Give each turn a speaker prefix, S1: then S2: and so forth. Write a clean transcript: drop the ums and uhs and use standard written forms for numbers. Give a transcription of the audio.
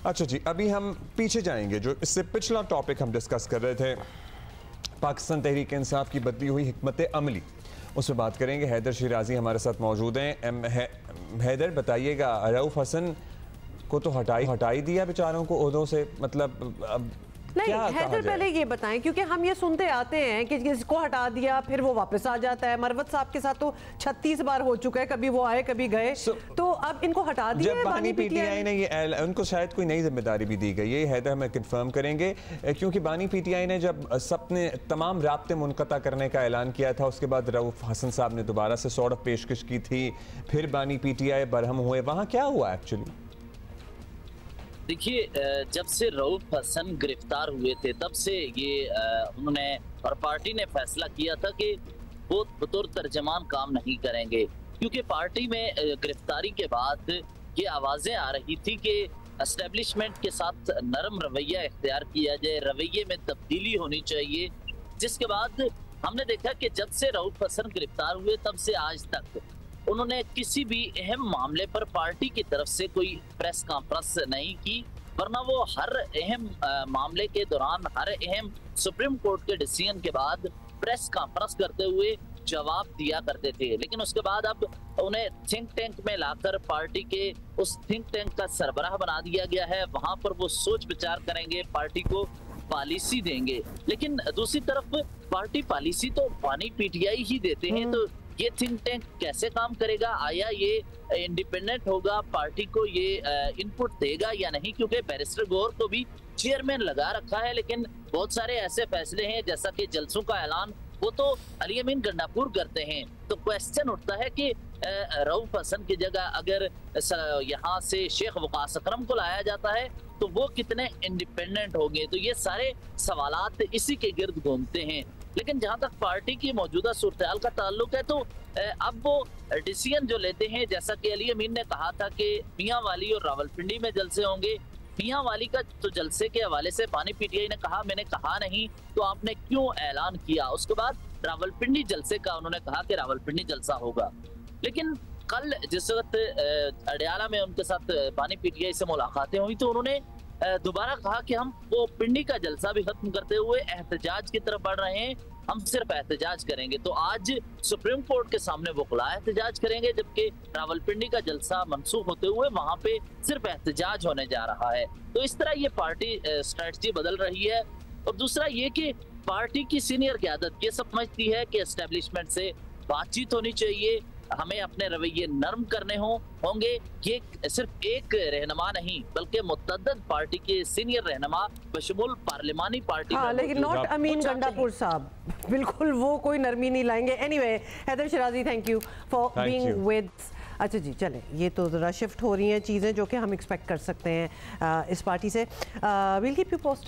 S1: अच्छा जी, अभी हम पीछे जाएंगे। जो इससे पिछला टॉपिक हम डिस्कस कर रहे थे, पाकिस्तान तहरीक इंसाफ की बदली हुई हिकमत अमली, उस पर बात करेंगे। हैदर शिराजी हमारे साथ मौजूद हैं। हैदर, बताइएगा, रऊफ हसन को तो हटा ही दिया बेचारों को ओहदों से, मतलब अब
S2: नहीं, हैदर पहले ये बताएं, क्योंकि हम ये सुनते आते हैं कि इसको हटा दिया फिर वो वापस आ जाता है। मरवत साहब के साथ तो 36 बार हो चुका है, कभी वो आए कभी गए। तो अब इनको हटा दिया है
S1: बानी पीटीआई ने, ये उनको शायद कोई नई जिम्मेदारी भी दी गई है। हैदर हमें कंफर्म करेंगे, क्योंकि बानी पीटीआई ने जब सबने तमाम राब्ते मुनक़ता करने का ऐलान किया था, उसके बाद रऊफ हसन साहब ने दोबारा से सौड़ पेशकश की थी, फिर बानी पीटीआई बरहम हुए। वहाँ क्या हुआ एक्चुअली?
S3: देखिए, जब से रऊफ हसन गिरफ्तार हुए थे तब से ये उन्होंने और पार्टी ने फैसला किया था कि वो बतौर तर्जमान काम नहीं करेंगे, क्योंकि पार्टी में गिरफ्तारी के बाद ये आवाजें आ रही थी कि एस्टेब्लिशमेंट के साथ नरम रवैया इख्तियार किया जाए, रवैये में तब्दीली होनी चाहिए। जिसके बाद हमने देखा कि जब से रऊफ हसन गिरफ्तार हुए तब से आज तक उन्होंने किसी भी अहम मामले पर पार्टी की तरफ से कोई प्रेस कॉन्फ्रेंस नहीं की, वरना वो हर अहम मामले के दौरान, हर अहम सुप्रीम कोर्ट के डिसीजन के बाद प्रेस कॉन्फ्रेंस करते हुए जवाब दिया करते थे। लेकिन उसके बाद अब उन्हें थिंक टैंक में लाकर पार्टी के उस थिंक टैंक का सरबराह बना दिया गया है। वहां पर वो सोच विचार करेंगे, पार्टी को पॉलिसी देंगे। लेकिन दूसरी तरफ पार्टी पॉलिसी तो बानी पीटीआई ही देते हैं, तो ये थिंक टैंक कैसे काम करेगा? आया ये इंडिपेंडेंट होगा, पार्टी को ये इनपुट देगा या नहीं? क्योंकि बैरिस्टर गौर को भी चेयरमैन लगा रखा है, लेकिन बहुत सारे ऐसे फैसले हैं जैसा कि जलसों का ऐलान वो तो अली अमीन गंडापुर करते हैं। तो क्वेश्चन उठता है कि रऊफ हसन की जगह अगर यहाँ से शेख वकास अकरम को लाया जाता है तो वो कितने इंडिपेंडेंट होंगे? तो ये सारे सवालात इसी के गिर्द घूमते हैं। लेकिन जहां तक पार्टी की मौजूदा सूरत-ए-हाल का ताल्लुक है, तो अब वो डिसीजन जो लेते हैं, जैसा कि अली अमीन ने कहा था कि मियांवाली और रावलपिंडी में जलसे होंगे। मियांवाली का तो जलसे के हवाले से बानी पीटीआई ने कहा, मैंने कहा नहीं, तो आपने क्यों ऐलान किया? उसके बाद रावलपिंडी जलसे का उन्होंने कहा कि रावलपिंडी जलसा होगा। लेकिन कल जिस वक्त अडयाला में उनके साथ बानी पीटीआई से मुलाकातें हुई तो उन्होंने दोबारा कहा कि हम वो पिंडी का जलसा भी खत्म करते हुए एहतजाज की तरफ बढ़ रहे हैं, हम सिर्फ एहतजाज करेंगे। तो आज सुप्रीम कोर्ट के सामने वो खुला एहतजाज करेंगे, जबकि रावलपिंडी का जलसा मनसूख होते हुए वहां पे सिर्फ एहतजाज होने जा रहा है। तो इस तरह ये पार्टी स्ट्रेटजी बदल रही है। और दूसरा ये कि पार्टी की सीनियर क़यादत ये समझती है कि एस्टेब्लिशमेंट से बातचीत होनी चाहिए, हमें अपने रवैये नरम करने होंगे। ये सिर्फ एक रहनुमा नहीं बल्कि मुतअद्दिद पार्टी के सीनियर रहनुमा बशमूल पार्लिमानी पार्टी,
S2: हाँ, लेकिन नॉट अमीन गंडापुर साहब, बिल्कुल वो कोई नरमी नहीं लाएंगे। Anyway, Haider Shirazi, thank you for being with. अच्छा जी, चलें, ये तो ज़रा शिफ्ट हो रही हैं चीज़ें जो कि हम एक्सपेक्ट कर सकते हैं इस पार्टी से। Will keep you post.